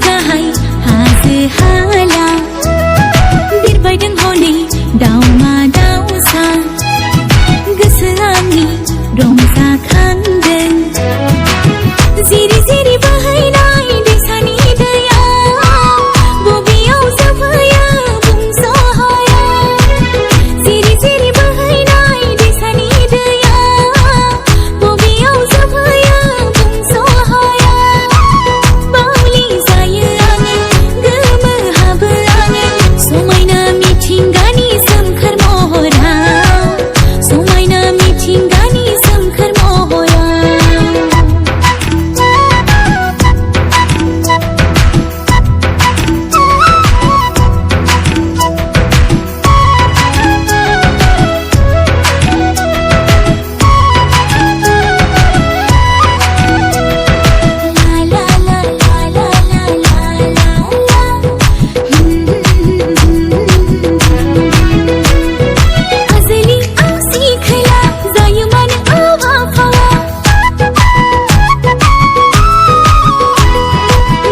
गाहाय हाजो हाला बिरबायदों हनै दाउमा दाउसा गोसो आंनि रंजाखांदों जिरि जिरि बोहैनाय दैसानि दैया बबेयाव जोबहैयो बुंस' हाया जिरि जिरि बोहैनाय दैसानि दैया बबेयाव जोबहैयो बुंस' हाया बावलि जायो आङो गोमोहाबो आङो समायना मिथिंगानि सोमखोर महराव समायना मिथिंगानि सोमखोर महराव आजोलि आवसि खोला जायोमोन आबहावा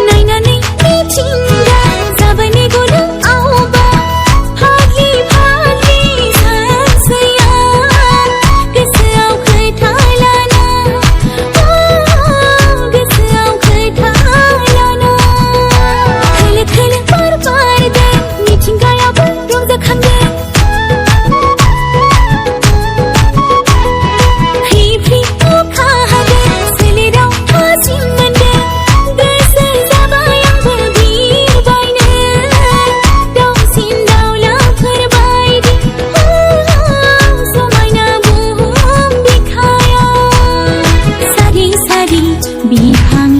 नायनानै मिथिंगा जाबाय मेगनाव आवबा फाग्लि फाग्लि सानसेया गोसोआव खोथा लाना गोसोआव खोथा लाना खोलो खोलो बार बारदों मिथिंगायाबो रंजाखांदों फ्रि फ्रि अखा हादों सोलेराव थाजिम मोनदों गोसो जाबाय आंबो बिरबायनो दाउसिन दाउलाफोर बायदि समायना बुहुम बिखायाव सारि सारि बिफां